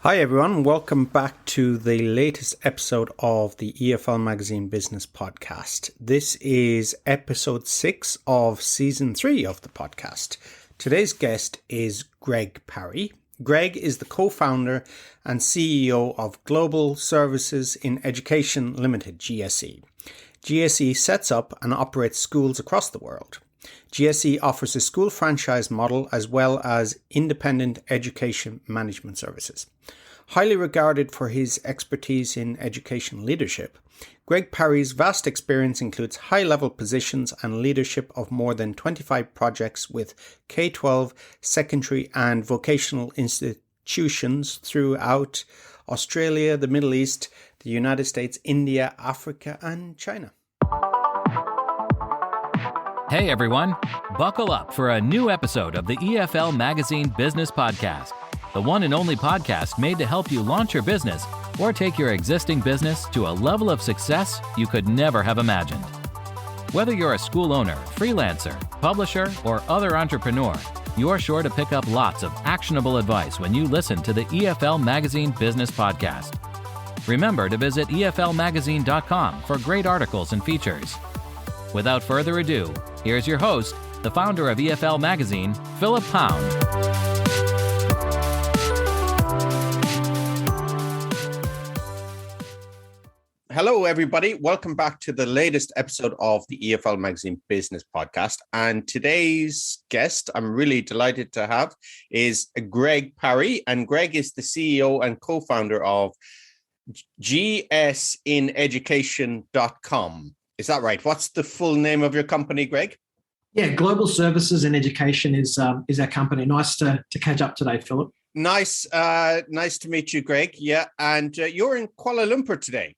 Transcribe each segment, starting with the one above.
Hi everyone, welcome back to the latest episode of the EFL Magazine Business Podcast. This is episode 6 of season 3 of the podcast. Today's guest is Greg Parry. Greg is the co-founder and CEO of Global Services in Education Limited, GSE. GSE sets up and operates schools across the world. GSE offers a school franchise model as well as independent education management services. Highly regarded for his expertise in education leadership, Greg Parry's vast experience includes high-level positions and leadership of more than 25 projects with K-12, secondary and vocational institutions throughout Australia, the Middle East, the United States, India, Africa and China. Hey everyone, buckle up for a new episode of the EFL Magazine Business Podcast, the one and only podcast made to help you launch your business or take your existing business to a level of success you could never have imagined. Whether you're a school owner, freelancer, publisher, or other entrepreneur, you're sure to pick up lots of actionable advice when you listen to the EFL Magazine Business Podcast. Remember to visit eflmagazine.com for great articles and features. Without further ado, here's your host, the founder of EFL Magazine, Philip Pound. Hello, everybody. Welcome back to the latest episode of the EFL Magazine Business Podcast. And today's guest, I'm really delighted to have, is Greg Parry. And Greg is the CEO and co-founder of gsinEducation.com. Is that right? What's the full name of your company, Greg? Yeah, Global Services in Education is our company. Nice to catch up today, Philip. Nice to meet you, Greg. Yeah, and you're in Kuala Lumpur today,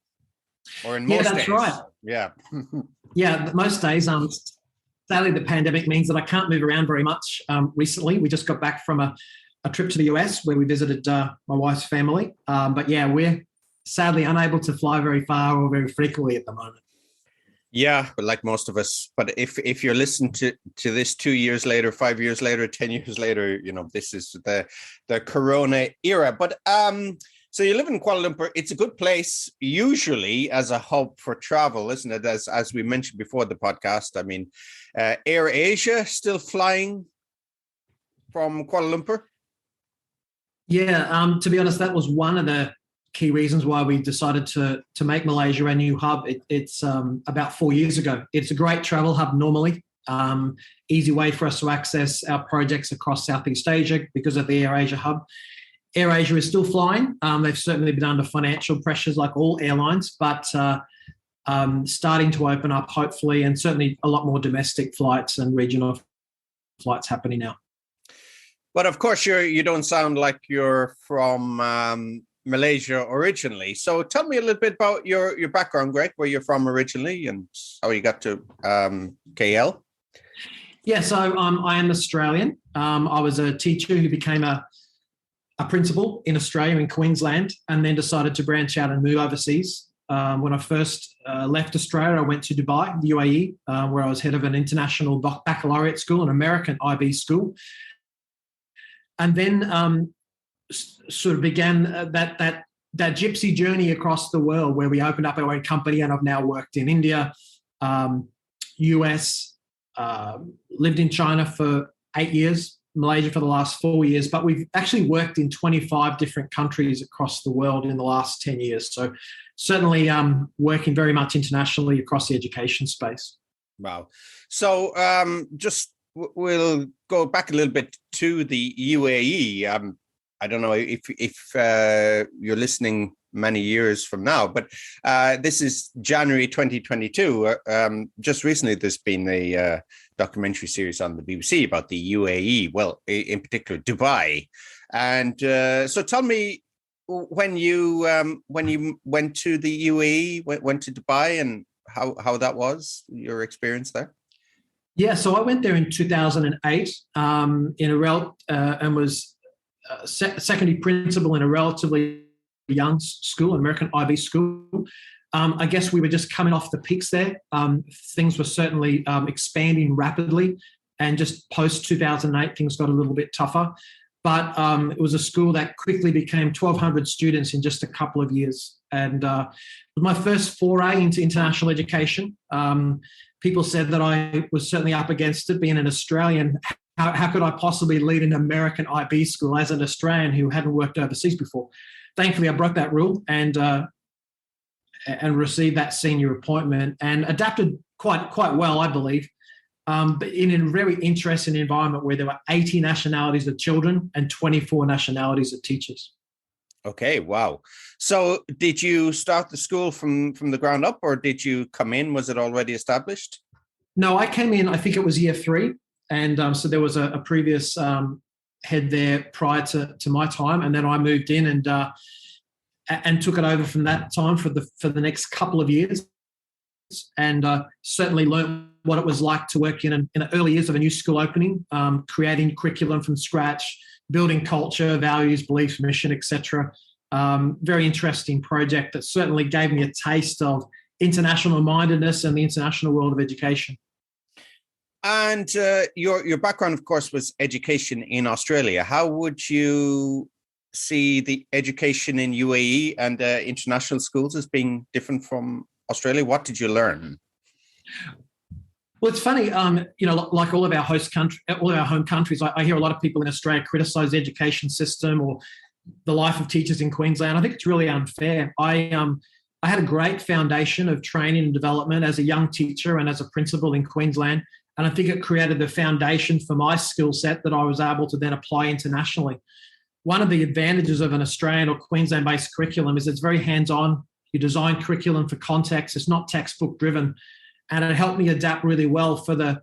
or in most days. Yeah, that's right. Yeah, yeah, most days. Sadly, the pandemic means that I can't move around very much. Recently, we just got back from a trip to the US where we visited my wife's family. But yeah, we're sadly unable to fly very far or very frequently at the moment. Yeah, but like most of us. But if you're listening to this 2 years later, 5 years later, 10 years later, you know, this is the Corona era. But so you live in Kuala Lumpur. It's a good place usually as a hub for travel, isn't it? As we mentioned before the podcast. I mean, Air Asia still flying from Kuala Lumpur? Yeah, to be honest, that was one of the key reasons why we decided to make Malaysia a new hub. It's about 4 years ago. It's a great travel hub normally, easy way for us to access our projects across Southeast Asia because of the Air Asia hub. Air Asia is still flying. They've certainly been under financial pressures like all airlines, but starting to open up hopefully, and certainly a lot more domestic flights and regional flights happening now. But of course, you don't sound like you're from Malaysia originally. So tell me a little bit about your background, Greg, where you're from originally and how you got to KL. Yeah, so I am Australian. I was a teacher who became a principal in Australia, in Queensland, and then decided to branch out and move overseas. When I first left Australia, I went to Dubai, the UAE, where I was head of an international baccalaureate school, an American IB school. And then sort of began that gypsy journey across the world where we opened up our own company, and I've now worked in India, US, lived in China for 8 years, Malaysia for the last 4 years, but we've actually worked in 25 different countries across the world in the last 10 years. So certainly working very much internationally across the education space. Wow. So we'll go back a little bit to the UAE. I don't know if you're listening many years from now, but this is January 2022. Just recently, there's been a documentary series on the BBC about the UAE, well, in particular, Dubai. And so tell me, when you went to the UAE, went to Dubai, and how that was, your experience there? Yeah, so I went there in 2008 and was secondary principal in a relatively young school, an American IB school. I guess we were just coming off the peaks there. Things were certainly expanding rapidly, and just post 2008, things got a little bit tougher. but it was a school that quickly became 1,200 students in just a couple of years. And it was my first foray into international education. People said that I was certainly up against it, being an Australian. How could I possibly lead an American IB school as an Australian who hadn't worked overseas before? Thankfully, I broke that rule and received that senior appointment and adapted quite well, I believe. But in a very interesting environment where there were 80 nationalities of children and 24 nationalities of teachers. Okay, wow. So did you start the school from the ground up, or did you come in? Was it already established? No, I came in, I think it was year 3. And so there was a previous head there prior to my time. And then I moved in and took it over from that time for the next couple of years. And certainly learned what it was like to work in the early years of a new school opening, creating curriculum from scratch, building culture, values, beliefs, mission, etc. Very interesting project that certainly gave me a taste of international mindedness and the international world of education. And your background, of course, was education in Australia. How would you see the education in UAE and international schools as being different from Australia? What did you learn? Well, it's funny, like all of our home countries, I hear a lot of people in Australia criticise the education system or the life of teachers in Queensland. I think it's really unfair. I had a great foundation of training and development as a young teacher and as a principal in Queensland, and I think it created the foundation for my skill set that I was able to then apply internationally. One of the advantages of an Australian or Queensland-based curriculum is it's very hands-on. You design curriculum for context. It's not textbook driven. And it helped me adapt really well for the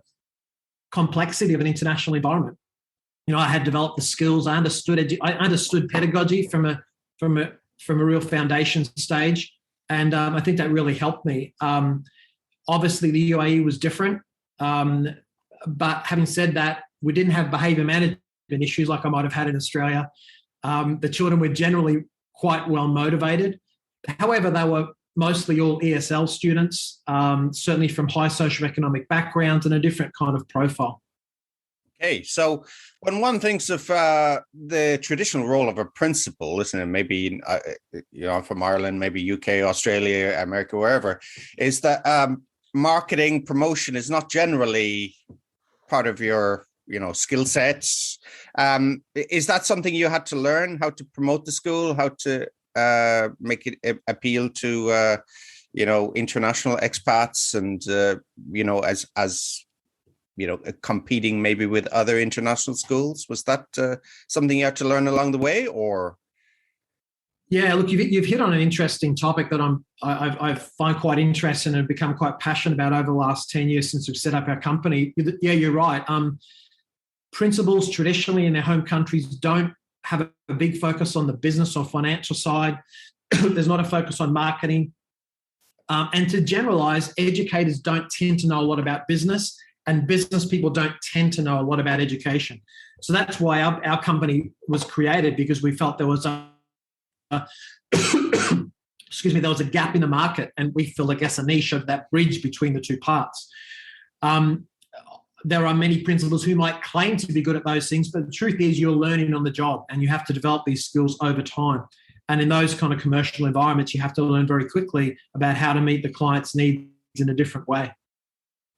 complexity of an international environment. I had developed the skills. I understood pedagogy from a real foundation stage. And I think that really helped me. Obviously, the UAE was different. But having said that, we didn't have behaviour management issues like I might have had in Australia. The children were generally quite well motivated. However, they were mostly all ESL students, certainly from high socioeconomic backgrounds and a different kind of profile. Okay, so when one thinks of the traditional role of a principal, isn't it? Maybe from Ireland, maybe UK, Australia, America, wherever, is that marketing promotion is not generally part of your skill sets. Is that something you had to learn, how to promote the school, how to make it appeal to international expats and as competing maybe with other international schools? Was that something you had to learn along the way, or? Yeah, look, you've hit on an interesting topic that I find quite interesting and have become quite passionate about over the last 10 years since we've set up our company. Yeah, you're right. Principals traditionally in their home countries don't have a big focus on the business or financial side. There's not a focus on marketing. And to generalize, educators don't tend to know a lot about business, and business people don't tend to know a lot about education. So that's why our company was created, because we felt there was there was a gap in the market, and we filled, I guess, a niche of that bridge between the two parts. There are many principals who might claim to be good at those things, but the truth is you're learning on the job and you have to develop these skills over time. And in those kind of commercial environments, you have to learn very quickly about how to meet the client's needs in a different way.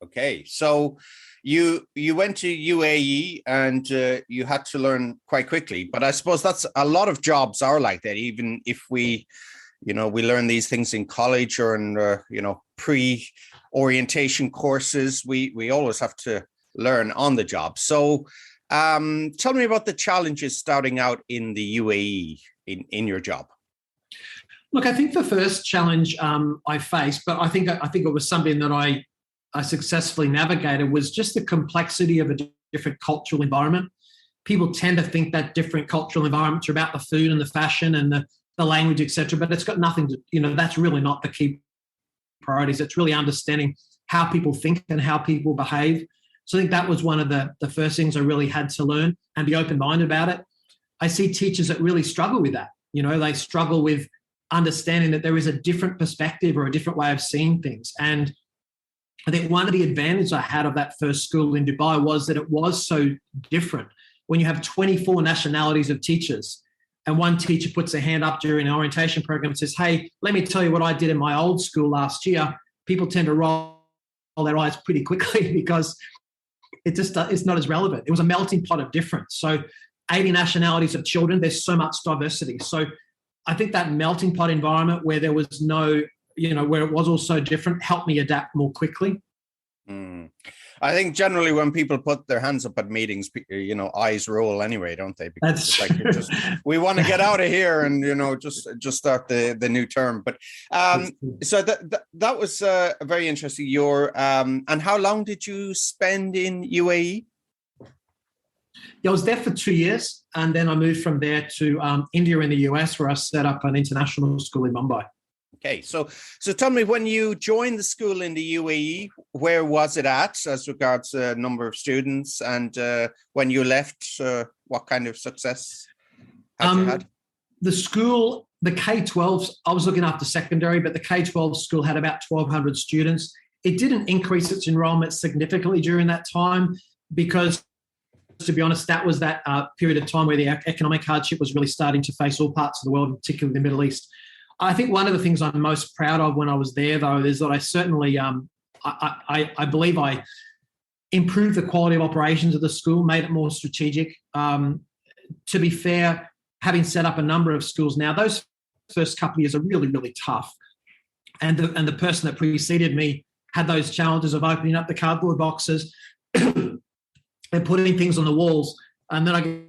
Okay, so you went to UAE and you had to learn quite quickly, but I suppose that's a lot of jobs are like that. Even if we learn these things in college or in pre-orientation courses, we always have to learn on the job. So tell me about the challenges starting out in the UAE in your job. Look, I think the first challenge I faced, but I think it was something that I successfully navigated, was just the complexity of a different cultural environment. People tend to think that different cultural environments are about the food and the fashion and the language, etc. But it's got nothing to, that's really not the key priorities. It's really understanding how people think and how people behave. So I think that was one of the first things I really had to learn and be open-minded about it. I see teachers that really struggle with that. They struggle with understanding that there is a different perspective or a different way of seeing things. And I think one of the advantages I had of that first school in Dubai was that it was so different. when you have 24 nationalities of teachers and one teacher puts their hand up during an orientation program and says, hey, let me tell you what I did in my old school last year, people tend to roll their eyes pretty quickly because it's not as relevant. It was a melting pot of difference. So 80 nationalities of children, there's so much diversity. So I think that melting pot environment where there was no, where it was all so different helped me adapt more quickly. I think generally when people put their hands up at meetings, eyes roll anyway, don't they? Because we want to get out of here and, just start the new term. But so that was very interesting. And how long did you spend in UAE? Yeah, I was there for 2 years. And then I moved from there to India in the US, where I set up an international school in Mumbai. Okay, so tell me, when you joined the school in the UAE, where was it at as regards number of students, and when you left, what kind of success had you had? The school, the K-12s, I was looking after secondary, but the K-12 school had about 1,200 students. It didn't increase its enrollment significantly during that time because, to be honest, that was that period of time where the economic hardship was really starting to face all parts of the world, particularly the Middle East. I think one of the things I'm most proud of when I was there, though, is that I certainly, I believe I improved the quality of operations of the school, made it more strategic. To be fair, having set up a number of schools now, those first couple of years are really, really tough. And the person that preceded me had those challenges of opening up the cardboard boxes and putting things on the walls. And then I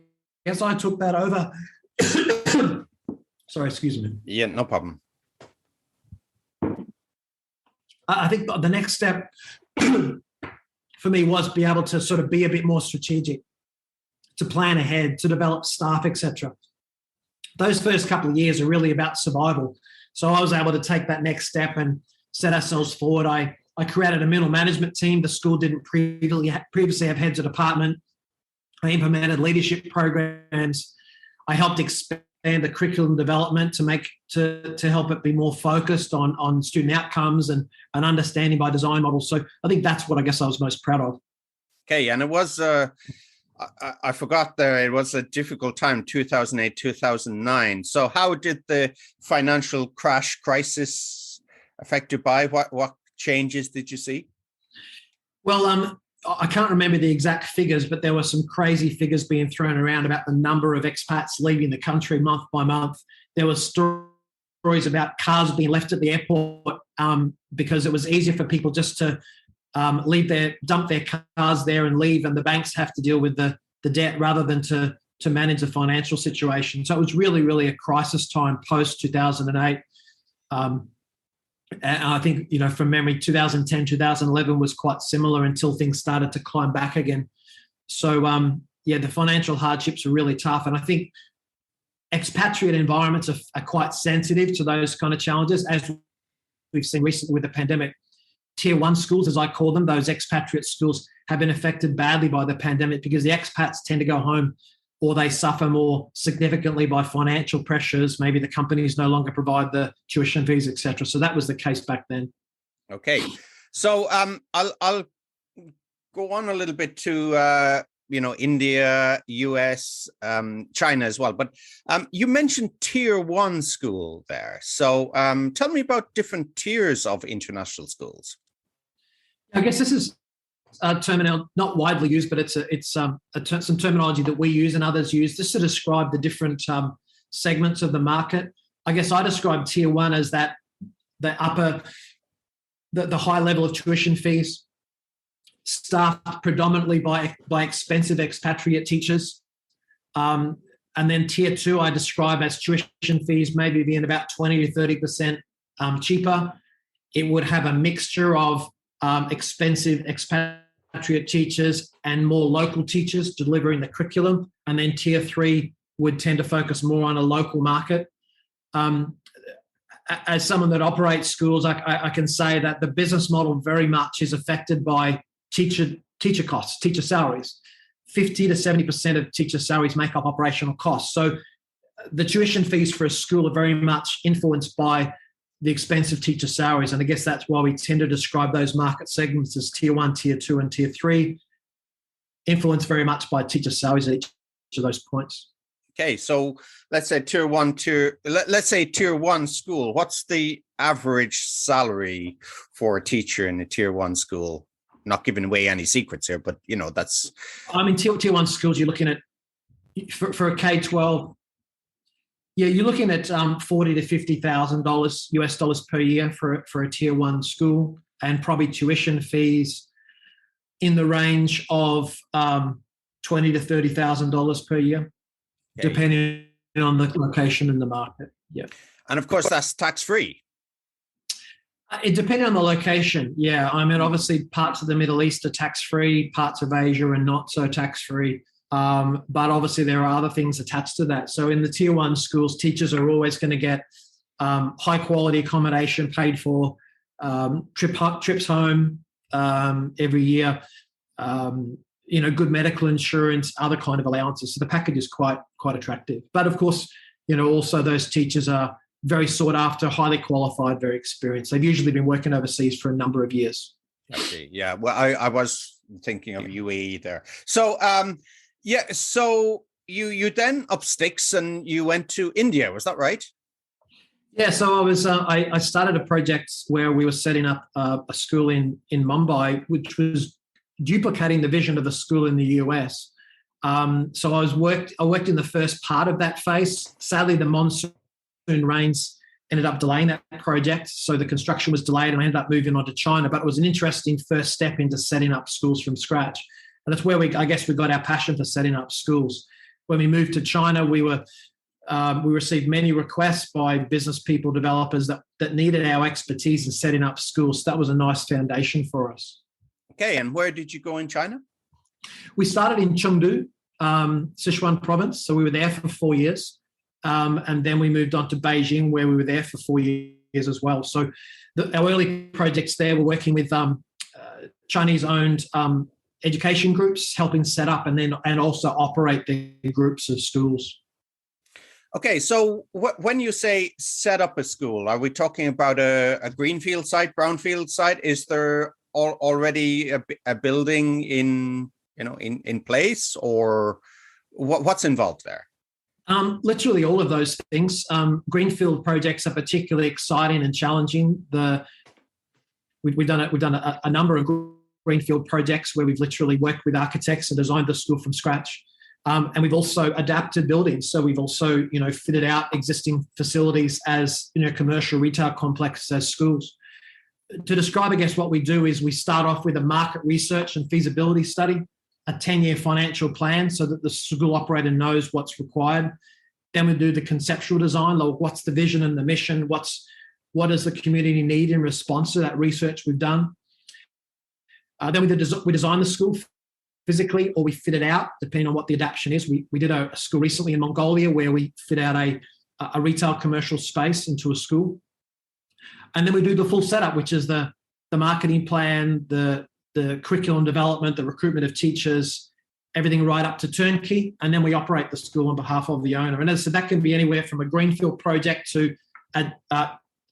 guess I took that over. Sorry, excuse me. Yeah, no problem. I think the next step for me was be able to sort of be a bit more strategic, to plan ahead, to develop staff, etc. Those first couple of years are really about survival. So I was able to take that next step and set ourselves forward. I created a middle management team. The school didn't previously have heads of department. I implemented leadership programs. I helped expand the curriculum development to help it be more focused on student outcomes and understanding by design models. So I think that's what I guess I was most proud of. Okay, and it was I forgot there, it was a difficult time, 2008, 2009. So how did the financial crisis affect Dubai? What changes did you see? Well, I can't remember the exact figures, but there were some crazy figures being thrown around about the number of expats leaving the country month by month. There were stories about cars being left at the airport because it was easier for people just to dump their cars there and leave, and the banks have to deal with the debt rather than to manage the financial situation. So it was really, really a crisis time post 2008. And I think, from memory, 2010, 2011 was quite similar until things started to climb back again. So, the financial hardships are really tough. And I think expatriate environments are quite sensitive to those kind of challenges, as we've seen recently with the pandemic. Tier 1 schools, as I call them, those expatriate schools, have been affected badly by the pandemic because the expats tend to go home, or they suffer more significantly by financial pressures. Maybe the companies no longer provide the tuition fees, etc. So that was the case back then. Okay, so I'll go on a little bit to India, US, China as well. But you mentioned Tier 1 school there. So tell me about different tiers of international schools. I guess this is terminology not widely used, but it's some terminology that we use and others use just to describe the different segments of the market. I guess I describe Tier 1 as the high level of tuition fees, staffed predominantly by expensive expatriate teachers. And then Tier 2 I describe as tuition fees maybe being about 20 to 30% cheaper. It would have a mixture of expensive expatriate teachers and more local teachers delivering the curriculum. And then Tier 3 would tend to focus more on a local market. As someone that operates schools, I can say that the business model very much is affected by teacher costs, teacher salaries. 50 to 70% of teacher salaries make up operational costs. So the tuition fees for a school are very much influenced by the expensive teacher salaries. And I guess that's why we tend to describe those market segments as Tier 1, Tier 2, and Tier 3, influenced very much by teacher salaries at each of those points. Okay, so let's say tier one school. What's the average salary for a teacher in a tier one school? Not giving away any secrets here, but that's. I mean, tier one schools, you're looking at for a K-12. Yeah, you're looking at $40,000 to $50,000 US dollars per year for a tier one school, and probably tuition fees in the range of $20,000 to $30,000 per year. Okay. Depending on the location in the market. Yeah. And of course, that's tax-free. It depends on the location. Yeah. I mean, obviously parts of the Middle East are tax-free, parts of Asia are not so tax-free. But obviously there are other things attached to that. So in the tier one schools, teachers are always going to get high quality accommodation paid for, trips home every year, good medical insurance, other kind of allowances. So the package is quite attractive. But of course, also those teachers are very sought after, highly qualified, very experienced. They've usually been working overseas for a number of years. I see. Yeah. Well, I was thinking of UAE there. So, so you then up sticks and you went to India. Was that right? Yeah. So I started a project where we were setting up a school in Mumbai, which was duplicating the vision of the school in the US. So I worked in the first part of that phase. Sadly, the monsoon rains ended up delaying that project. So the construction was delayed and I ended up moving on to China. But it was an interesting first step into setting up schools from scratch. And that's where we got our passion for setting up schools. When we moved to China, we received many requests by business people, developers that needed our expertise in setting up schools. So that was a nice foundation for us. Okay, and where did you go in China? We started in Chengdu, Sichuan province. So we were there for 4 years. And then we moved on to Beijing, where we were there for 4 years as well. So our early projects there were working with Chinese-owned education groups, helping set up and also operate the groups of schools. Okay, so when you say set up a school, are we talking about a greenfield site, brownfield site? Is there already a building in place, or what's involved there? Literally all of those things. Greenfield projects are particularly exciting and challenging. We've done a number of greenfield projects where we've literally worked with architects and designed the school from scratch. And we've also adapted buildings. So we've also fitted out existing facilities as commercial retail complexes as schools. To describe, I guess, what we do is we start off with a market research and feasibility study, a 10-year financial plan so that the school operator knows what's required. Then we do the conceptual design, like what's the vision and the mission, what does the community need in response to that research we've done. Then we design the school physically, or we fit it out, depending on what the adaptation is. We did a school recently in Mongolia where we fit out a retail commercial space into a school. And then we do the full setup, which is the marketing plan, the curriculum development, the recruitment of teachers, everything right up to turnkey. And then we operate the school on behalf of the owner. And as I said, that can be anywhere from a greenfield project to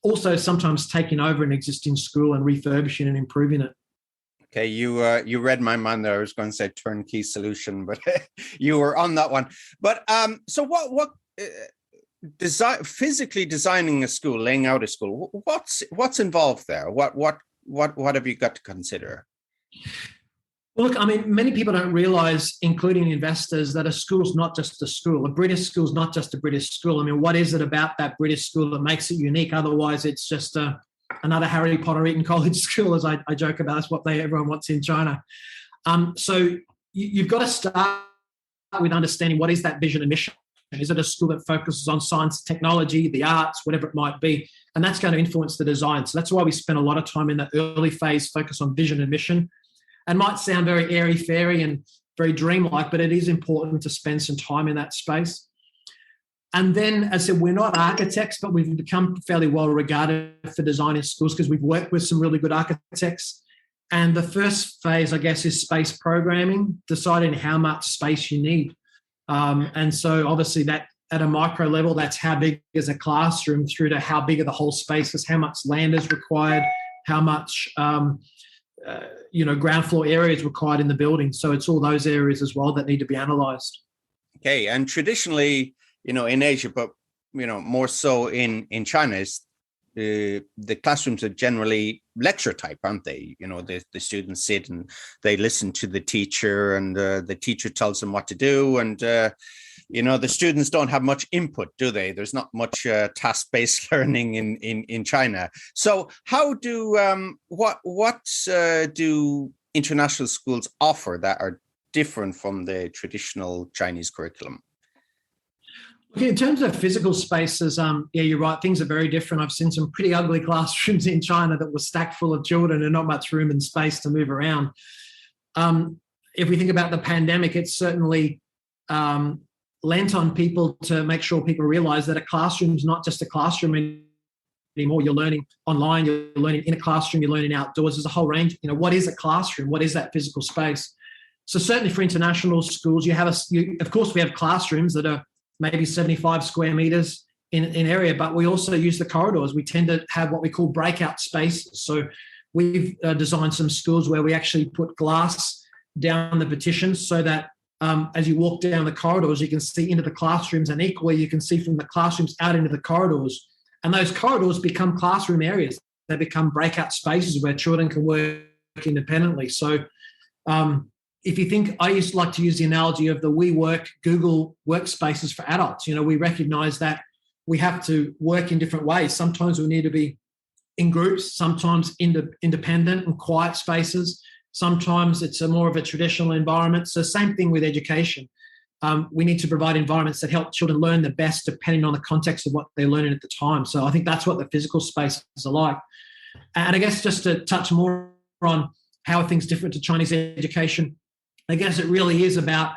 also sometimes taking over an existing school and refurbishing and improving it. Okay, you read my mind there. I was going to say turnkey solution, but you were on that one. But so what physically designing a school, laying out a school, what's involved there? What have you got to consider? Well, look, I mean, many people don't realize, including investors, that a school's not just a school. A British school's not just a British school. I mean, what is it about that British school that makes it unique? Otherwise, it's just another Harry Potter Eton College school, as I joke about. That's what everyone wants in China. So you've got to start with understanding what is that vision and mission. Is it a school that focuses on science, technology, the arts, whatever it might be? And that's going to influence the design. So that's why we spend a lot of time in the early phase focus on vision and mission. And might sound very airy-fairy and very dreamlike, but it is important to spend some time in that space. And then, as I said, we're not architects, but we've become fairly well regarded for designing schools because we've worked with some really good architects. And the first phase, I guess, is space programming, deciding how much space you need. And so obviously that at a micro level, that's how big is a classroom, through to how big are the whole spaces, how much land is required, how much ground floor area is required in the building. So it's all those areas as well that need to be analysed. Okay, and traditionally, in Asia, but more so in China, is the classrooms are generally lecture type, aren't they? The students sit and they listen to the teacher, and the teacher tells them what to do, and the students don't have much input, do they? There's not much task-based learning in China. So, how do what do international schools offer that are different from the traditional Chinese curriculum? Okay, in terms of physical spaces, yeah, you're right. Things are very different. I've seen some pretty ugly classrooms in China that were stacked full of children and not much room and space to move around. If we think about the pandemic, it's certainly lent on people to make sure people realize that a classroom is not just a classroom anymore. You're learning online, you're learning in a classroom, you're learning outdoors. There's a whole range. What is a classroom? What is that physical space? So certainly for international schools, of course, we have classrooms that are maybe 75 square meters in area, but we also use the corridors. We tend to have what we call breakout spaces. So we've designed some schools where we actually put glass down the partitions so that as you walk down the corridors, you can see into the classrooms, and equally you can see from the classrooms out into the corridors. And those corridors become classroom areas. They become breakout spaces where children can work independently. So if you think, I used to like to use the analogy of the WeWork Google workspaces for adults. We recognize that we have to work in different ways. Sometimes we need to be in groups, sometimes independent and quiet spaces. Sometimes it's more of a traditional environment. So same thing with education. We need to provide environments that help children learn the best depending on the context of what they're learning at the time. So I think that's what the physical spaces are like. And I guess just to touch more on how are things different to Chinese education, I guess it really is about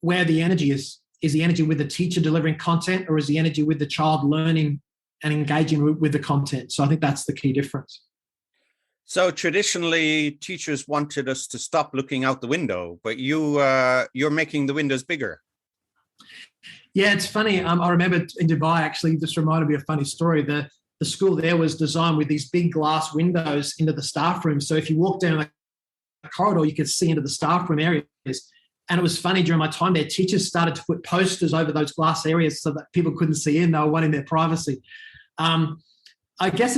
where the energy is. Is the energy with the teacher delivering content, or is the energy with the child learning and engaging with the content? So I think that's the key difference. So traditionally, teachers wanted us to stop looking out the window, but you're making the windows bigger. Yeah, it's funny. I remember in Dubai, actually, this reminded me of a funny story. The school there was designed with these big glass windows into the staff room. So if you walk down a corridor, you could see into the staff room areas. And it was funny, during my time there, teachers started to put posters over those glass areas so that people couldn't see in. They were wanting their privacy. I guess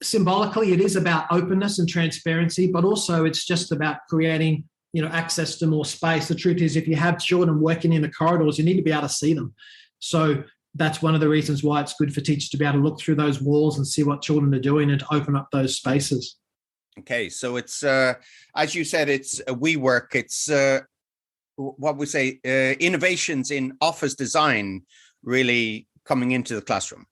symbolically, it is about openness and transparency, but also it's just about creating, access to more space. The truth is, if you have children working in the corridors, you need to be able to see them. So that's one of the reasons why it's good for teachers to be able to look through those walls and see what children are doing and to open up those spaces. Okay, so it's as you said, it's WeWork. It's what we say, innovations in office design really coming into the classroom.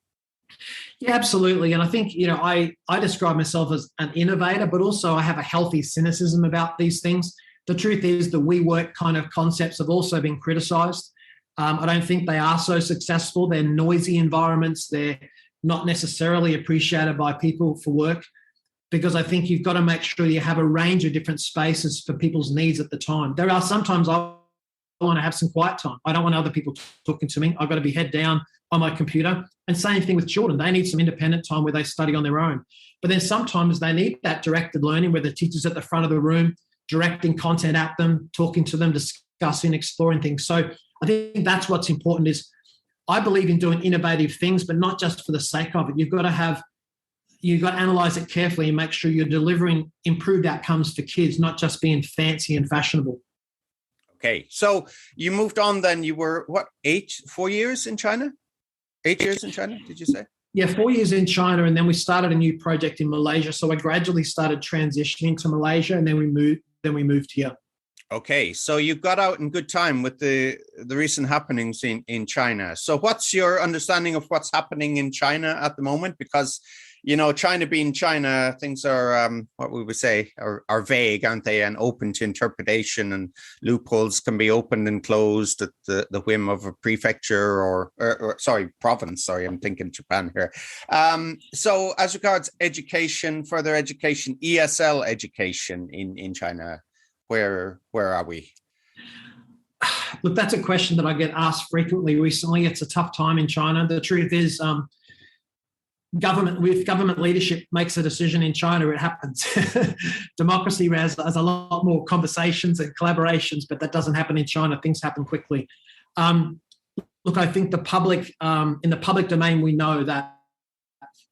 Yeah, absolutely. And I think, I describe myself as an innovator, but also I have a healthy cynicism about these things. The truth is, the WeWork kind of concepts have also been criticized. I don't think they are so successful. They're noisy environments. They're not necessarily appreciated by people for work, because I think you've got to make sure you have a range of different spaces for people's needs at the time. There are sometimes I want to have some quiet time. I don't want other people talking to me. I've got to be head down on my computer. And same thing with children. They need some independent time where they study on their own. But then sometimes they need that directed learning where the teacher's at the front of the room, directing content at them, talking to them, discussing, exploring things. So I think that's what's important. Is I believe in doing innovative things, but not just for the sake of it. You've got to analyze it carefully and make sure you're delivering improved outcomes for kids, not just being fancy and fashionable. Okay, so you moved on then. You were, 4 years in China? 8 years in China, did you say? Yeah, 4 years in China, and then we started a new project in Malaysia. So I gradually started transitioning to Malaysia, and then we moved here. Okay, so you got out in good time with the recent happenings in China. So what's your understanding of what's happening in China at the moment? Because, China being China, things are, what we would say, are vague, aren't they? And open to interpretation, and loopholes can be opened and closed at the whim of a prefecture or province. Sorry, I'm thinking Japan here. So as regards education, further education, ESL education in China, where are we? Look, that's a question that I get asked frequently recently. It's a tough time in China. The truth is, I describe myself as an innovator, but also I have a healthy cynicism about these things. I think that's what's important. Is I believe in doing innovative things, but not just for the sake of it. You've got to have government leadership makes a decision in China, it happens. Democracy has a lot more conversations and collaborations, but that doesn't happen in China. Things happen quickly. Look, I think in the public domain, we know that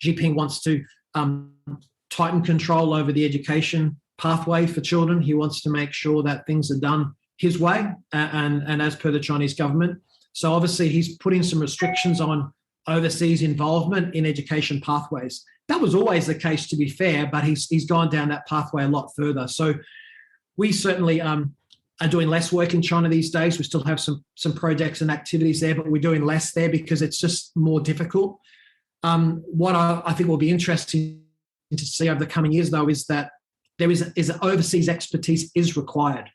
Xi Jinping wants to tighten control over the education pathway for children. He wants to make sure that things are done his way and as per the Chinese government. So obviously he's putting some restrictions on overseas involvement in education pathways. That was always the case, to be fair, but he's gone down that pathway a lot further. So we certainly are doing less work in China these days. We still have some projects and activities there, but we're doing less there because it's just more difficult. What I think will be interesting to see over the coming years, though, is that there is overseas expertise is required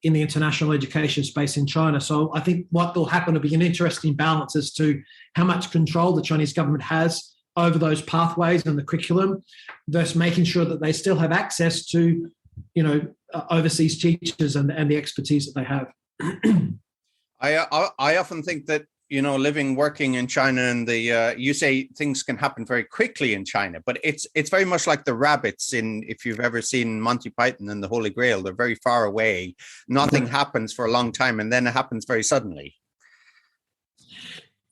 in the international education space in China. So I think what will happen will be an interesting balance as to how much control the Chinese government has over those pathways and the curriculum, thus making sure that they still have access to, overseas teachers and the expertise that they have. I often think that, working in China and you say things can happen very quickly in China, but it's very much like the rabbits if you've ever seen Monty Python and the Holy Grail. They're very far away. Nothing happens for a long time, and then it happens very suddenly.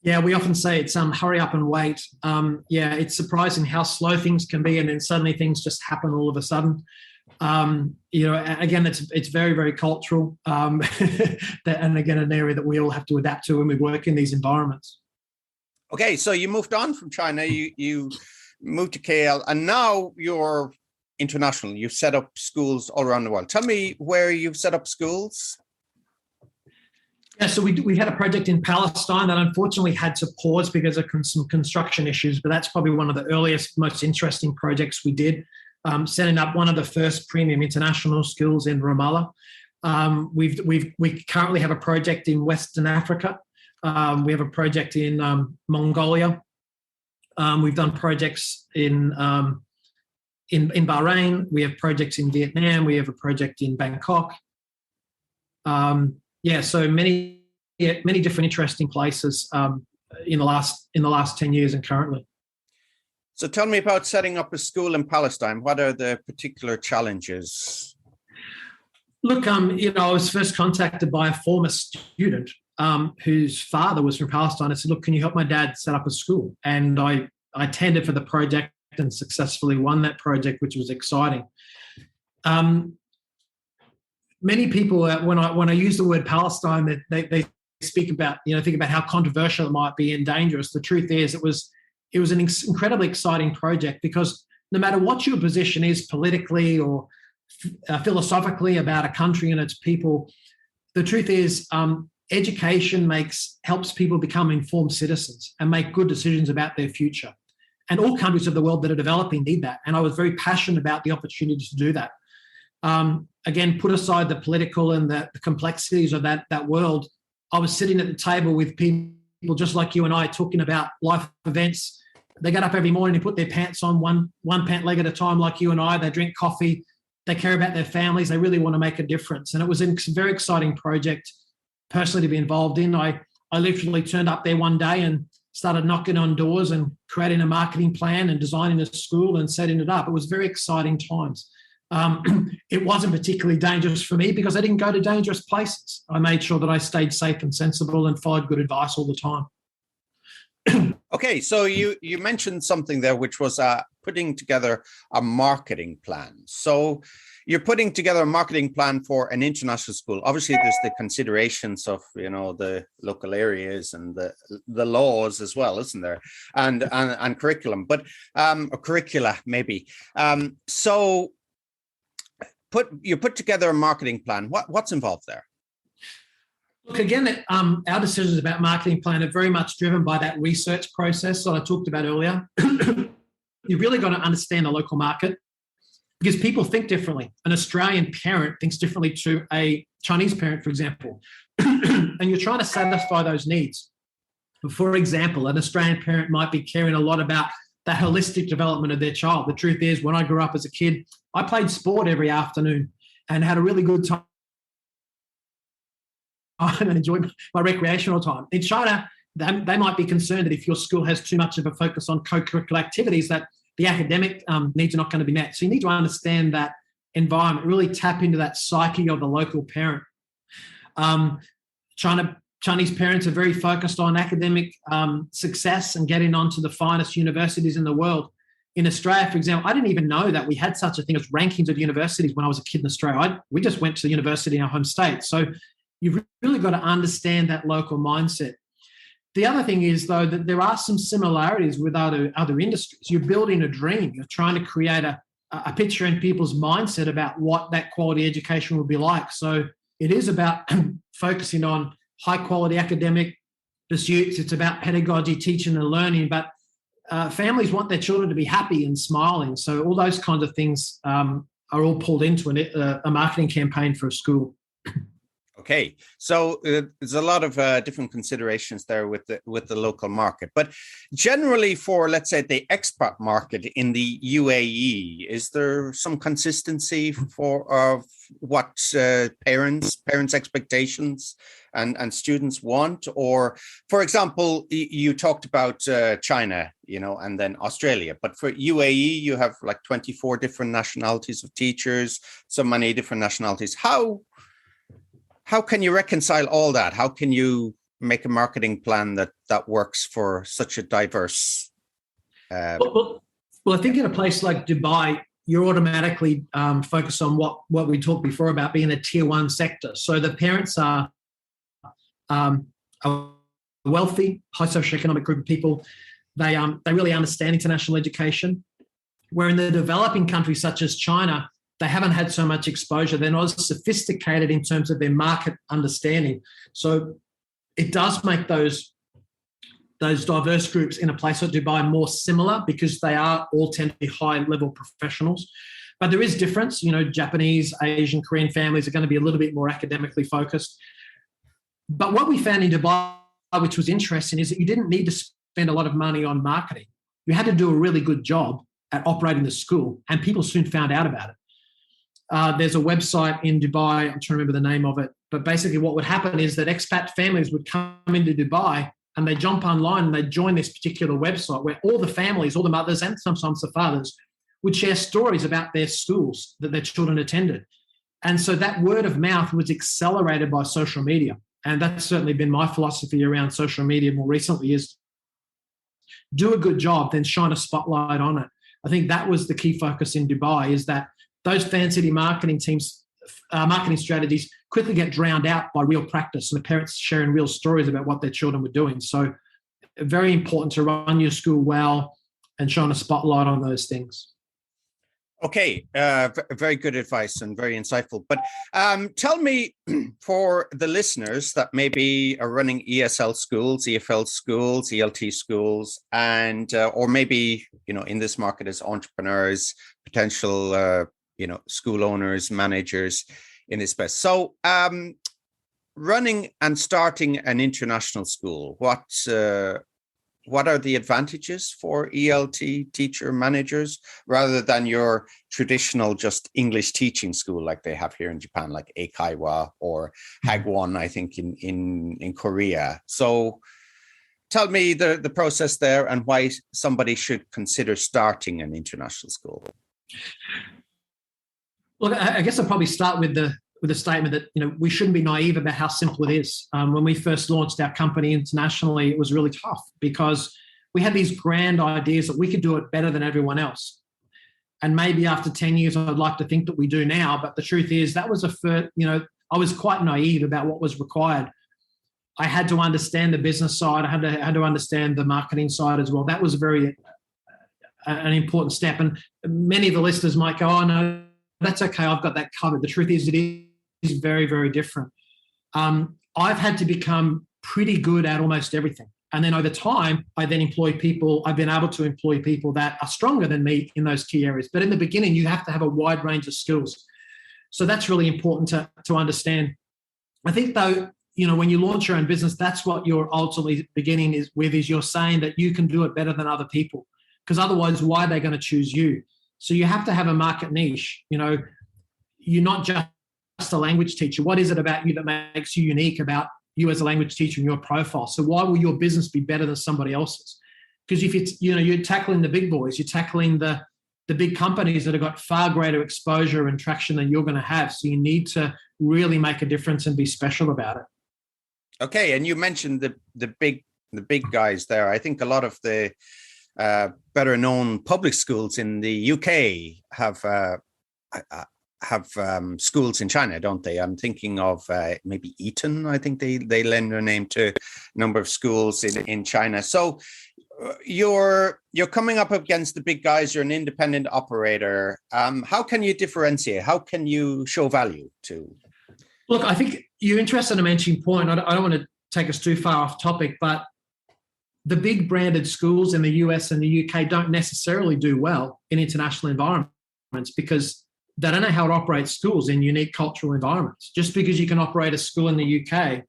Yeah, we often say it's hurry up and wait. It's surprising how slow things can be, and then suddenly things just happen all of a sudden. Again, it's very, very cultural, and again, an area that we all have to adapt to when we work in these environments. Okay, so you moved on from China, you moved to KL, and now you're international. You've set up schools all around the world. Tell me where you've set up schools. Yeah, so we had a project in Palestine that unfortunately had to pause because of some construction issues, but that's probably one of the earliest, most interesting projects we did. Setting up one of the first premium international schools in Ramallah. We currently have a project in Western Africa. We have a project in Mongolia. We've done projects in Bahrain. We have projects in Vietnam. We have a project in Bangkok. So many different interesting places in the last 10 years and currently. So tell me about setting up a school in Palestine. What are the particular challenges? Look, I was first contacted by a former student whose father was from Palestine. I said, look, can you help my dad set up a school? And I tendered for the project and successfully won that project, which was exciting. Many people, when I use the word Palestine, they speak about, think about how controversial it might be and dangerous. The truth is, it was an incredibly exciting project because no matter what your position is politically or philosophically about a country and its people, the truth is education helps people become informed citizens and make good decisions about their future. And all countries of the world that are developing need that. And I was very passionate about the opportunity to do that. Again, put aside the political and the complexities of that world, I was sitting at the table with people just like you and I talking about life events. They get up every morning and put their pants on one pant leg at a time like you and I. They drink coffee. They care about their families. They really want to make a difference. And it was a very exciting project personally to be involved in. I literally turned up there one day and started knocking on doors and creating a marketing plan and designing a school and setting it up. It was very exciting times. It wasn't particularly dangerous for me because I didn't go to dangerous places. I made sure that I stayed safe and sensible and followed good advice all the time. Okay, so you mentioned something there, which was putting together a marketing plan. So you're putting together a marketing plan for an international school. Obviously, there's the considerations of the local areas and the laws as well, isn't there? And curriculum, but or curricula maybe. So you put together a marketing plan. What's involved there? Look, again, our decisions about marketing plan are very much driven by that research process that I talked about earlier. You've really got to understand the local market because people think differently. An Australian parent thinks differently to a Chinese parent, for example, and you're trying to satisfy those needs. For example, an Australian parent might be caring a lot about the holistic development of their child. The truth is, when I grew up as a kid, I played sport every afternoon and had a really good time and enjoyed my recreational time. In China, they might be concerned that if your school has too much of a focus on co-curricular activities, that the academic needs are not going to be met. So you need to understand that environment, really tap into that psyche of the local parent. Chinese parents are very focused on academic success and getting onto the finest universities in the world. In Australia, for example, I didn't even know that we had such a thing as rankings of universities when I was a kid in Australia. We just went to the university in our home state. So you've really got to understand that local mindset. The other thing is, though, that there are some similarities with other industries. You're building a dream. You're trying to create a picture in people's mindset about what that quality education will be like. So it is about focusing on high-quality academic pursuits. It's about pedagogy, teaching and learning. But families want their children to be happy and smiling. So all those kinds of things are all pulled into a marketing campaign for a school. Okay, so there's a lot of different considerations there with the local market, but generally for, let's say, the expat market in the UAE, is there some consistency for what parents' expectations and students want? Or, for example, you talked about China, and then Australia, but for UAE, you have like 24 different nationalities of teachers, so many different nationalities. How can you reconcile all that? How can you make a marketing plan that works for such a diverse? Well, I think in a place like Dubai, you're automatically focused on what we talked before about being a tier one sector. So the parents are a wealthy, high socioeconomic group of people. They really understand international education. Where in the developing countries such as China, they haven't had so much exposure. They're not as sophisticated in terms of their market understanding. So it does make those diverse groups in a place like Dubai more similar, because they all tend to be high-level professionals. But there is difference. Japanese, Asian, Korean families are going to be a little bit more academically focused. But what we found in Dubai, which was interesting, is that you didn't need to spend a lot of money on marketing. You had to do a really good job at operating the school, and people soon found out about it. There's a website in Dubai, I'm trying to remember the name of it, but basically what would happen is that expat families would come into Dubai and they jump online and they join this particular website where all the families, all the mothers and sometimes the fathers would share stories about their schools that their children attended. And so that word of mouth was accelerated by social media. And that's certainly been my philosophy around social media more recently, is do a good job, then shine a spotlight on it. I think that was the key focus in Dubai, is that those fan city marketing teams, marketing strategies quickly get drowned out by real practice and the parents sharing real stories about what their children were doing. So very important to run your school well and shine a spotlight on those things. Okay, very good advice and very insightful. But tell me, for the listeners that maybe are running ESL schools, EFL schools, ELT schools, and or maybe in this market as entrepreneurs, potential school owners, managers in this space. So running and starting an international school, what are the advantages for ELT teacher managers rather than your traditional just English teaching school like they have here in Japan, like Eikaiwa or Hagwon, I think in Korea? So tell me the process there and why somebody should consider starting an international school. Look, I guess I'll probably start with the statement that we shouldn't be naive about how simple it is. When we first launched our company internationally, it was really tough because we had these grand ideas that we could do it better than everyone else. And maybe after 10 years, I'd like to think that we do now. But the truth is that was I was quite naive about what was required. I had to understand the business side. I had to understand the marketing side as well. That was an important step. And many of the listeners might go, oh, no, that's okay, I've got that covered. The truth is it is very, very different. I've had to become pretty good at almost everything. And then over time, I've been able to employ people that are stronger than me in those key areas. But in the beginning, you have to have a wide range of skills. So that's really important to understand. I think, though, when you launch your own business, that's what you're ultimately beginning is you're saying that you can do it better than other people. Because otherwise, why are they going to choose you? So you have to have a market niche. You're not just a language teacher. What is it about you that makes you unique about you as a language teacher in your profile. So why will your business be better than somebody else's? Because if it's, you're tackling the big boys, you're tackling the big companies that have got far greater exposure and traction than you're going to have. So you need to really make a difference and be special about it. Okay, and you mentioned the big guys there. I think a lot of the better known public schools in the UK have schools in China, don't they? I'm thinking of maybe Eton. I think they lend their name to a number of schools in China. So you're coming up against the big guys. You're an independent operator. How can you differentiate? How can you show value to? Look, I think you're interested in a mentioning point. I don't want to take us too far off topic, but the big branded schools in the US and the UK don't necessarily do well in international environments because they don't know how to operate schools in unique cultural environments. Just because you can operate a school in the UK,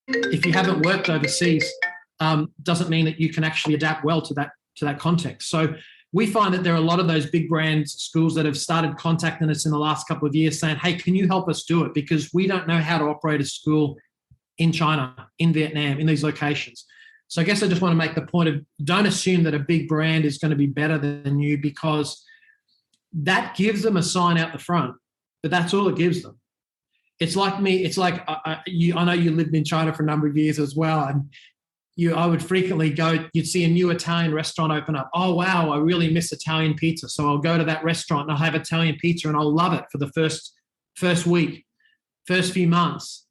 if you haven't worked overseas, doesn't mean that you can actually adapt well to that context. So we find that there are a lot of those big brand schools that have started contacting us in the last couple of years saying, hey, can you help us do it? Because we don't know how to operate a school in China, in Vietnam, in these locations. So I guess I just want to make the point of don't assume that a big brand is going to be better than you, because that gives them a sign out the front, but that's all it gives them. It's like me. It's like I know you lived in China for a number of years as well, and I would frequently go, you'd see a new Italian restaurant open up. Oh, wow, I really miss Italian pizza. So I'll go to that restaurant and I'll have Italian pizza and I'll love it for the first week, first few months,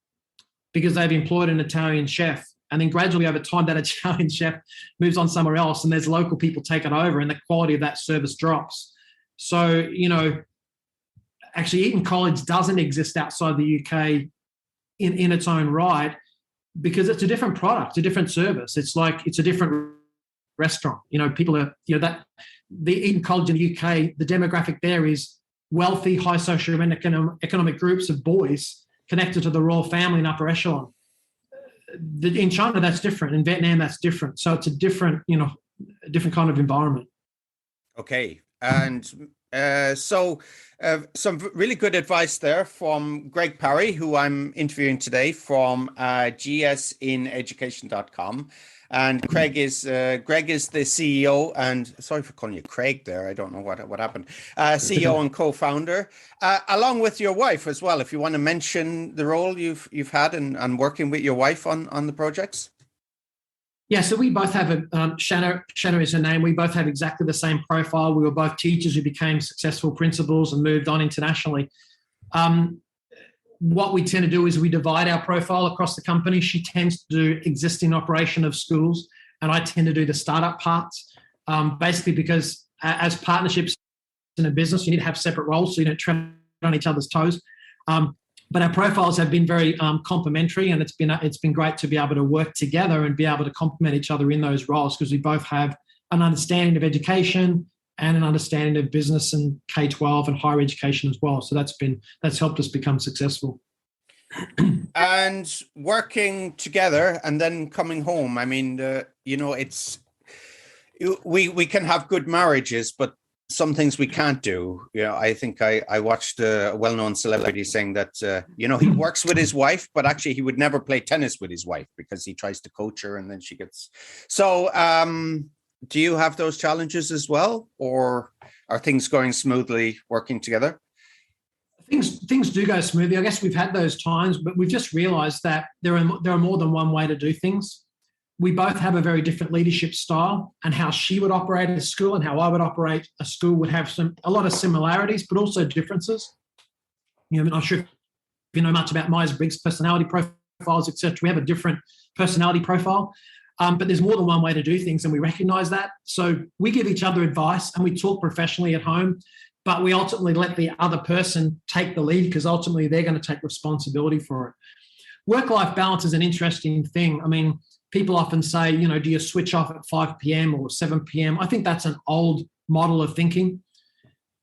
because they've employed an Italian chef. And then gradually over time, that Italian chef moves on somewhere else and there's local people take it over and the quality of that service drops. So, actually Eton College doesn't exist outside the UK in its own right, because it's a different product, a different service. It's a different restaurant. People are, that the Eton College in the UK, the demographic there is wealthy, high social and economic groups of boys connected to the royal family and upper echelon. In China, that's different. In Vietnam, that's different. So it's a different kind of environment. Okay. And so some really good advice there from Greg Parry, who I'm interviewing today from gsineducation.com. And Greg is the CEO, and sorry for calling you Craig there. I don't know what happened. CEO and co-founder, along with your wife as well. If you want to mention the role you've had and working with your wife on the projects. Yeah, so we both have Shanna is her name. We both have exactly the same profile. We were both teachers who became successful principals and moved on internationally. What we tend to do is we divide our profile across the company. She tends to do existing operation of schools, and I tend to do the startup parts, basically because as partnerships in a business, you need to have separate roles so you don't tread on each other's toes. But our profiles have been very complementary, and it's been great to be able to work together and be able to complement each other in those roles, because we both have an understanding of education and an understanding of business and K-12 and higher education as well. So that's helped us become successful. And working together and then coming home. I mean, we can have good marriages, but some things we can't do. I think I watched a well-known celebrity saying that, he works with his wife, but actually he would never play tennis with his wife because he tries to coach her and then she gets... So do you have those challenges as well? Or are things going smoothly working together? Things do go smoothly. I guess we've had those times, but we've just realized that there are more than one way to do things. We both have a very different leadership style, and how she would operate a school and how I would operate a school would have a lot of similarities, but also differences. I'm not sure if you know much about Myers-Briggs personality profiles, etc. We have a different personality profile, but there's more than one way to do things, and we recognize that. So we give each other advice and we talk professionally at home, but we ultimately let the other person take the lead, because ultimately they're going to take responsibility for it. Work-life balance is an interesting thing. I mean, people often say, do you switch off at 5 p.m. or 7 p.m.? I think that's an old model of thinking.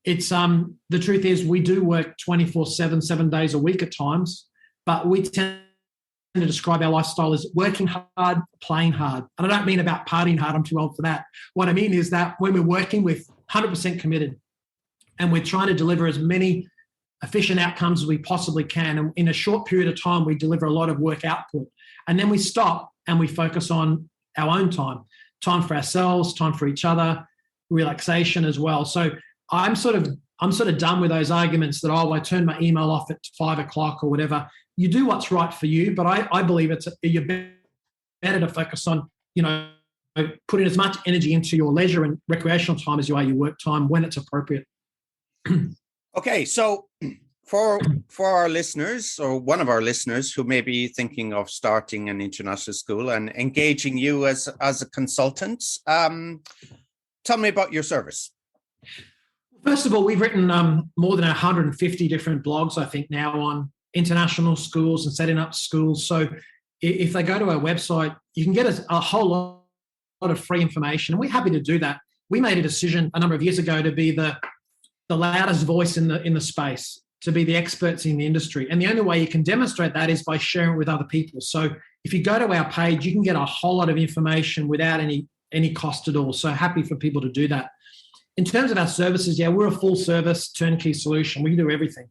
It's the truth is we do work 24/7, 7 days a week at times, but we tend to describe our lifestyle as working hard, playing hard. And I don't mean about partying hard. I'm too old for that. What I mean is that when we're working, we're 100% committed, and we're trying to deliver as many efficient outcomes as we possibly can. And in a short period of time, we deliver a lot of work output. And then we stop and we focus on our own time for ourselves, time for each other, relaxation as well. So I'm sort of done with those arguments that, I turn my email off at 5 o'clock or whatever. You do what's right for you, but I believe you're better to focus on, putting as much energy into your leisure and recreational time as you are your work time when it's appropriate. Okay, so for our listeners, or one of our listeners who may be thinking of starting an international school and engaging you as a consultant, tell me about your service. First of all, we've written more than 150 different blogs, I think, now on international schools and setting up schools. So if they go to our website, you can get a whole lot of free information. And we're happy to do that. We made a decision a number of years ago to be the loudest voice in the space, to be the experts in the industry. And the only way you can demonstrate that is by sharing it with other people. So if you go to our page, you can get a whole lot of information without any cost at all. So happy for people to do that. In terms of our services, we're a full service turnkey solution. We do everything.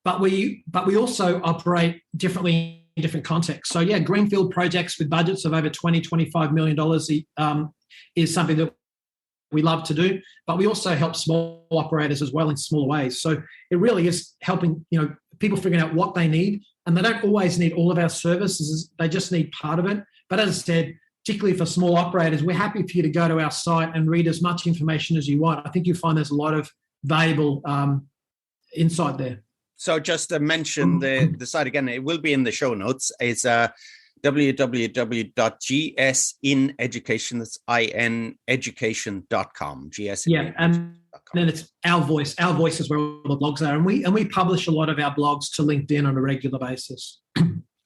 But we also operate differently in different contexts. So greenfield projects with budgets of over $20, $25 million is something that we love to do, but we also help small operators as well in smaller ways. So it really is helping, people figuring out what they need, and they don't always need all of our services. They just need part of it. But as I said, particularly for small operators, we're happy for you to go to our site and read as much information as you want. I think you'll find there's a lot of valuable insight there. So just to mention the site again, it will be in the show notes. It's www.gsineducation, that's ineducation.com. And then it's Our Voice. Our Voice is where all the blogs are. And we publish a lot of our blogs to LinkedIn on a regular basis.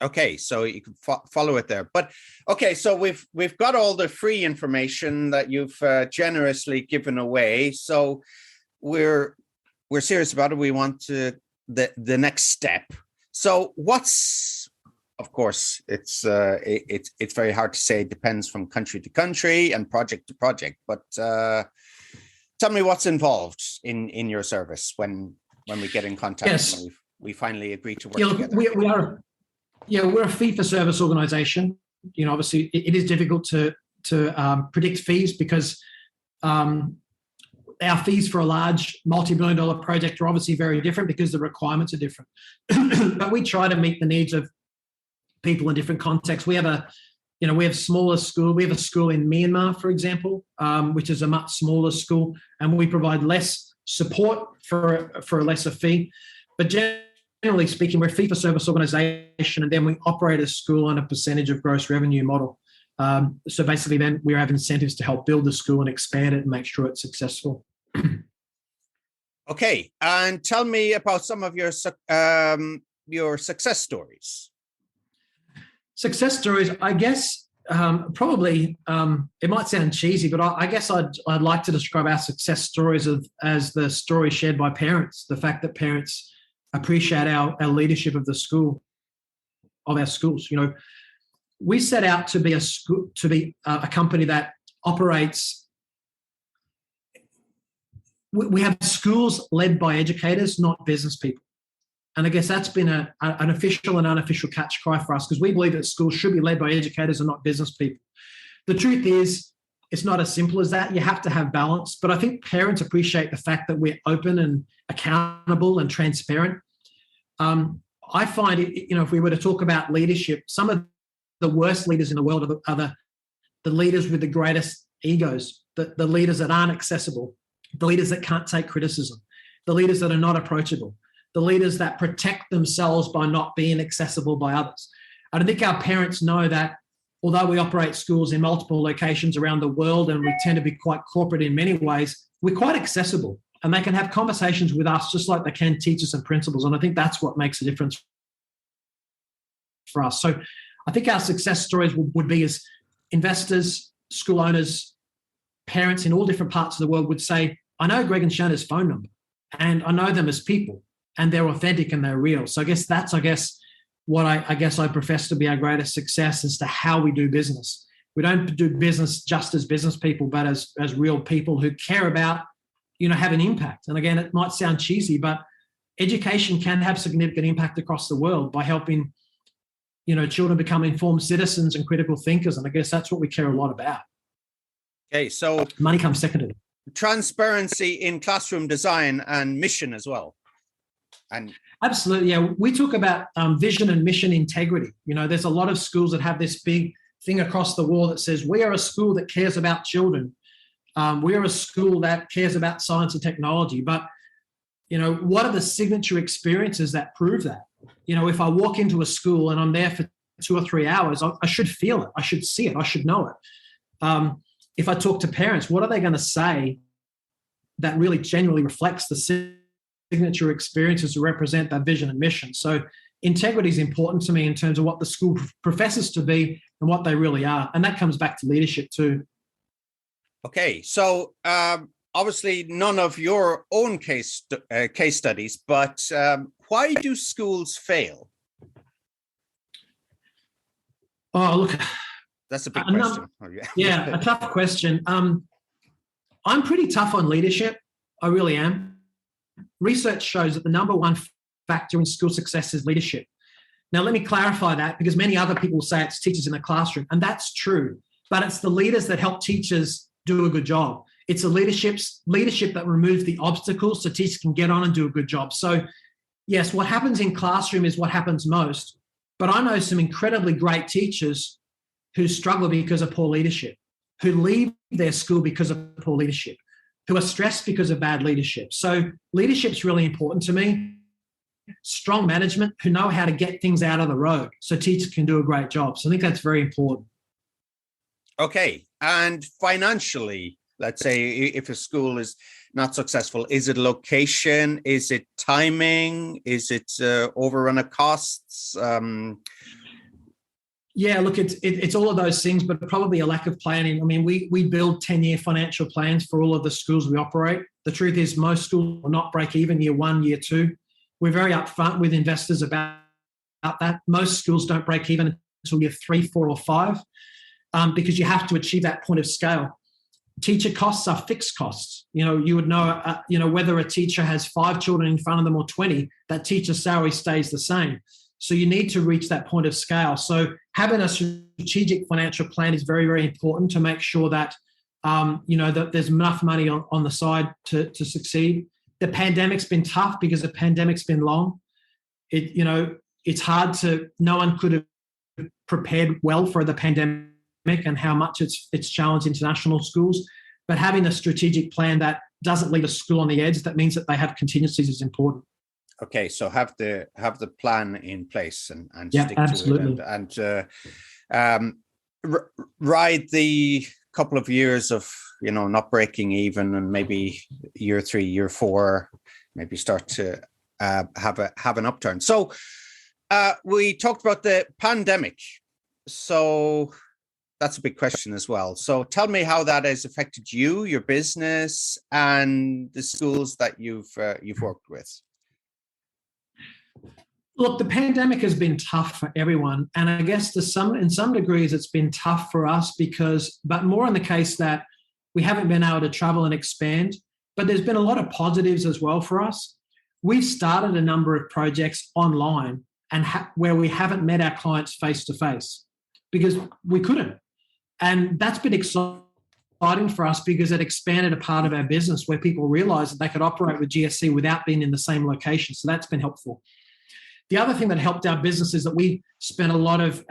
Okay, so you can follow it there. But okay, so we've got all the free information that you've generously given away. So we're serious about it. We want the next step. So of course, it's very hard to say. It depends from country to country and project to project. But tell me what's involved in your service when we get in contact. Yes. When we finally agree to work together. We're a fee-for-service organisation. Obviously, it is difficult to predict fees because our fees for a large multi-billion-dollar project are obviously very different because the requirements are different. But we try to meet the needs of people in different contexts. We have smaller school. We have a school in Myanmar, for example, which is a much smaller school, and we provide less support for a lesser fee. But generally speaking, we're a fee-for-service organisation, and then we operate a school on a percentage of gross revenue model. So basically, then we have incentives to help build the school and expand it and make sure it's successful. Okay, and tell me about some of your success stories. Success stories, I guess, probably it might sound cheesy, but I guess I'd like to describe our success stories as the stories shared by parents. The fact that parents appreciate our leadership of the school, of our schools. We set out to be a company that operates. We have schools led by educators, not business people. And I guess that's been an official and unofficial catch cry for us, because we believe that schools should be led by educators and not business people. The truth is, it's not as simple as that. You have to have balance. But I think parents appreciate the fact that we're open and accountable and transparent. I find, if we were to talk about leadership, some of the worst leaders in the world are the leaders with the greatest egos, the leaders that aren't accessible, the leaders that can't take criticism, the leaders that are not approachable, the leaders that protect themselves by not being accessible by others. And I think our parents know that although we operate schools in multiple locations around the world and we tend to be quite corporate in many ways, we're quite accessible, and they can have conversations with us just like they can teachers and principals. And I think that's what makes a difference for us. So I think our success stories would be as investors, school owners, parents in all different parts of the world would say, I know Greg and Shana's phone number, and I know them as people, and they're authentic and they're real. So I guess that's what I profess to be our greatest success as to how we do business. We don't do business just as business people, but as real people who care about, have an impact. And again, it might sound cheesy, but education can have significant impact across the world by helping, children become informed citizens and critical thinkers. And I guess that's what we care a lot about. Okay, so money comes second to it. Transparency in classroom design and mission as well. And absolutely, yeah. We talk about vision and mission integrity. There's a lot of schools that have this big thing across the wall that says, we are a school that cares about children. We are a school that cares about science and technology. But, what are the signature experiences that prove that? If I walk into a school and I'm there for 2 or 3 hours, I should feel it. I should see it. I should know it. If I talk to parents, what are they going to say that really genuinely reflects the signature experiences to represent that vision and mission? So integrity is important to me in terms of what the school professes to be and what they really are. And that comes back to leadership too. Okay, so obviously none of your own case studies, but why do schools fail? Oh, look. That's a big question. Yeah, a tough question. I'm pretty tough on leadership. I really am. Research shows that the number one factor in school success is leadership. Now, let me clarify that, because many other people say it's teachers in the classroom, and that's true. But it's the leaders that help teachers do a good job. It's a leadership that removes the obstacles so teachers can get on and do a good job. So, yes, what happens in classroom is what happens most. But I know some incredibly great teachers who struggle because of poor leadership, who leave their school because of poor leadership, who are stressed because of bad leadership. So leadership's really important to me. Strong management who know how to get things out of the road so teachers can do a great job. So I think that's very important. Okay. And financially, let's say if a school is not successful, is it location? Is it timing? Is it overrun of costs? Yeah, look, it's all of those things, but probably a lack of planning. I mean, we build 10-year financial plans for all of the schools we operate. The truth is most schools will not break even year 1, year 2. We're very upfront with investors about that. Most schools don't break even until year 3, 4, or 5 because you have to achieve that point of scale. Teacher costs are fixed costs. You would know, whether a teacher has 5 children in front of them or 20, that teacher's salary stays the same. So you need to reach that point of scale. So having a strategic financial plan is very, very important to make sure that, that there's enough money on the side to succeed. The pandemic's been tough because the pandemic's been long. It's hard no one could have prepared well for the pandemic and how much it's challenged international schools. But having a strategic plan that doesn't leave a school on the edge, that means that they have contingencies, is important. Okay, so have the plan in place and stick absolutely. to it and ride the couple of years of not breaking even, and maybe year 3, year 4, maybe start to have an upturn. So we talked about the pandemic, so that's a big question as well. So tell me how that has affected you, your business, and the schools that you've worked with. Look, the pandemic has been tough for everyone. And I guess in some degrees it's been tough for us but more in the case that we haven't been able to travel and expand. But there's been a lot of positives as well for us. We've started a number of projects online and where we haven't met our clients face to face because we couldn't. And that's been exciting for us because it expanded a part of our business where people realized that they could operate with GSC without being in the same location. So that's been helpful. The other thing that helped our business is that we spent a lot of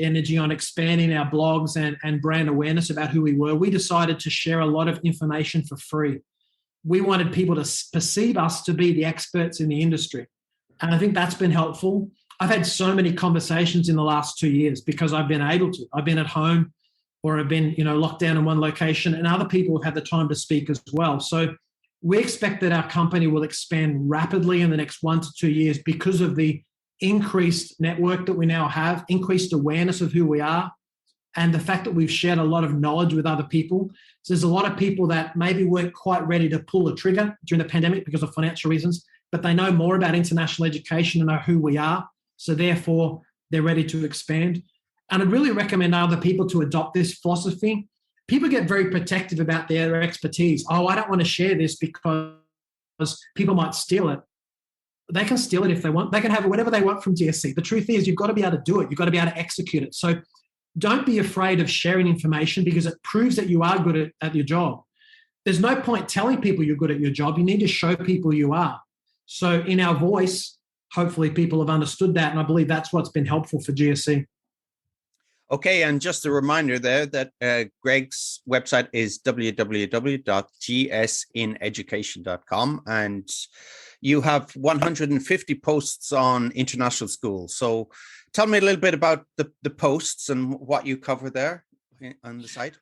energy on expanding our blogs and brand awareness about who we were. We decided to share a lot of information for free. We wanted people to perceive us to be the experts in the industry. And I think that's been helpful. I've had so many conversations in the last 2 years because I've been able to. I've been at home or I've been, locked down in one location, and other people have had the time to speak as well. So we expect that our company will expand rapidly in the next 1 to 2 years because of the increased network that we now have, increased awareness of who we are, and the fact that we've shared a lot of knowledge with other people. So there's a lot of people that maybe weren't quite ready to pull the trigger during the pandemic because of financial reasons, but they know more about international education and know who we are. So therefore, they're ready to expand. And I'd really recommend other people to adopt this philosophy. People get very protective about their expertise. Oh, I don't want to share this because people might steal it. they can steal it if they want. They can have whatever they want from GSC. The truth is, you've got to be able to do it. You've got to be able to execute it. So don't be afraid of sharing information, because it proves that you are good at your job. There's no point telling people you're good at your job. You need to show people you are. So in our voice, hopefully people have understood that. And I believe that's what's been helpful for GSC. Okay, and just a reminder there that Greg's website is www.gsineducation.com, and you have 150 posts on international schools. So tell me a little bit about the posts and what you cover there on the site.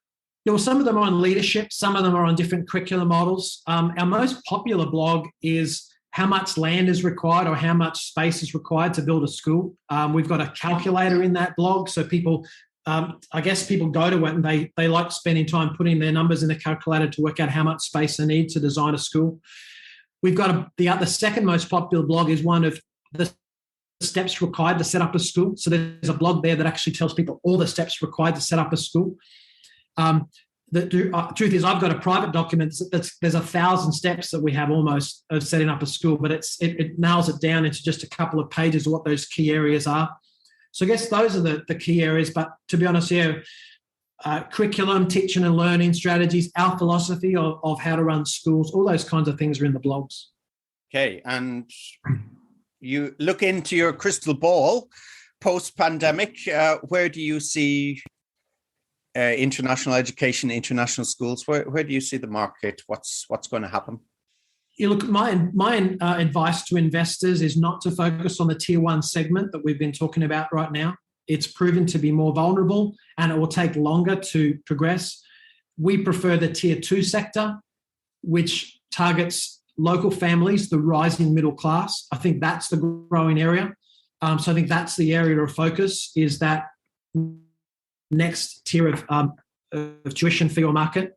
Yeah, well, some of them are on leadership, some of them are on different curriculum models. Our most popular blog is how much land is required or how much space is required to build a school. We've got a calculator in that blog. So people, I guess people go to it and they like spending time putting their numbers in the calculator to work out how much space they need to design a school. We've got the second most popular blog is one of the steps required to set up a school. So there's a blog there that actually tells people all the steps required to set up a school. The truth is, I've got a private document there's 1,000 steps that we have almost of setting up a school, but it nails it down into just a couple of pages of what those key areas are. So I guess those are the key areas. But to be honest, curriculum, teaching and learning strategies, our philosophy of how to run schools, all those kinds of things are in the blogs. Okay, and you look into your crystal ball post-pandemic. Where do you see international education, international schools? Where do you see the market? What's going to happen? You look, my advice to investors is not to focus on the tier 1 segment that we've been talking about right now. It's proven to be more vulnerable and it will take longer to progress. We prefer the tier 2 sector, which targets local families, the rising middle class. I think that's the growing area. So I think that's the area of focus, is that next tier of tuition fee or market.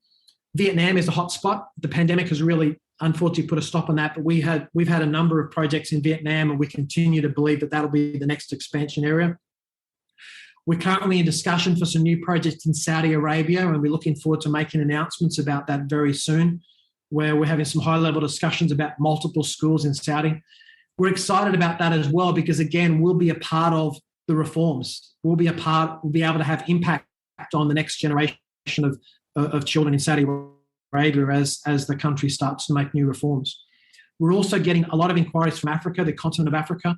Vietnam is a hotspot. The pandemic has really, unfortunately, put a stop on that, but we've had a number of projects in Vietnam, and we continue to believe that that'll be the next expansion area. We're currently in discussion for some new projects in Saudi Arabia, and we're looking forward to making announcements about that very soon, where we're having some high-level discussions about multiple schools in Saudi. We're excited about that as well because, again, we'll be a part of the reforms. We'll be able to have impact on the next generation of children in Saudi Arabia as the country starts to make new reforms. We're also getting a lot of inquiries from Africa, the continent of Africa,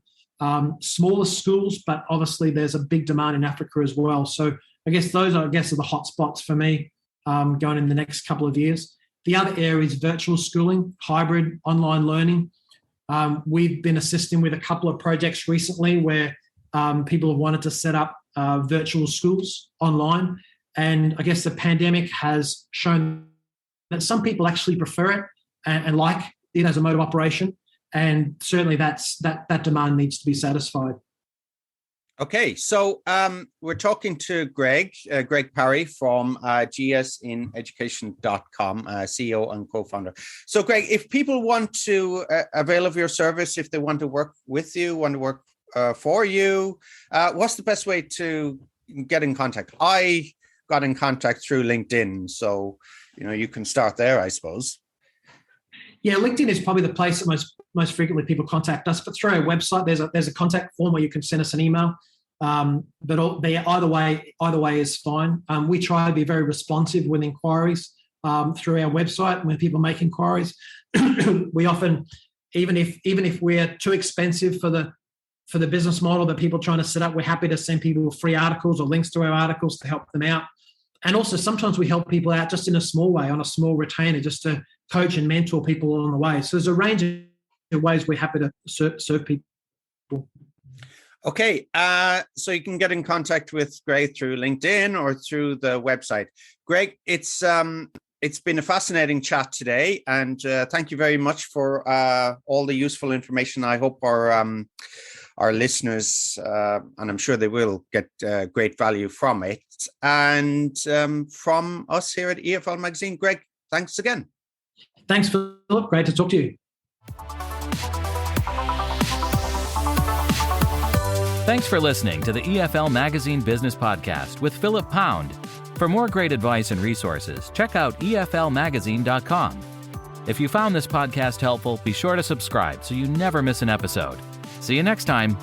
smaller schools, but obviously there's a big demand in Africa as well. So I guess those are the hot spots for me going in the next couple of years. The other area is virtual schooling, hybrid online learning. We've been assisting with a couple of projects recently where people have wanted to set up virtual schools online. And I guess the pandemic has shown that some people actually prefer it and like it as a mode of operation. And certainly that demand needs to be satisfied. Okay, so we're talking to Greg Parry from gsineducation.com, CEO and co-founder. So Greg, if people want to avail of your service, if they want to work with you, want to work for you, what's the best way to get in contact? I got in contact through LinkedIn, so you can start there, I suppose. Yeah, LinkedIn is probably the place that most frequently people contact us. But through our website, there's a contact form where you can send us an email. But either way is fine. We try to be very responsive with inquiries through our website. When people make inquiries, we often, even if we're too expensive for the business model that people are trying to set up, we're happy to send people free articles or links to our articles to help them out. And also sometimes we help people out just in a small way, on a small retainer, just to coach and mentor people along the way. So there's a range of ways we're happy to serve people. Okay, so you can get in contact with Greg through LinkedIn or through the website. Greg, it's been a fascinating chat today, and thank you very much for all the useful information. I hope our listeners, and I'm sure they will, get great value from it. And from us here at EFL Magazine, Greg, thanks again. Thanks, Philip. Great to talk to you. Thanks for listening to the EFL Magazine Business Podcast with Philip Pound. For more great advice and resources, check out eflmagazine.com. If you found this podcast helpful, be sure to subscribe so you never miss an episode. See you next time.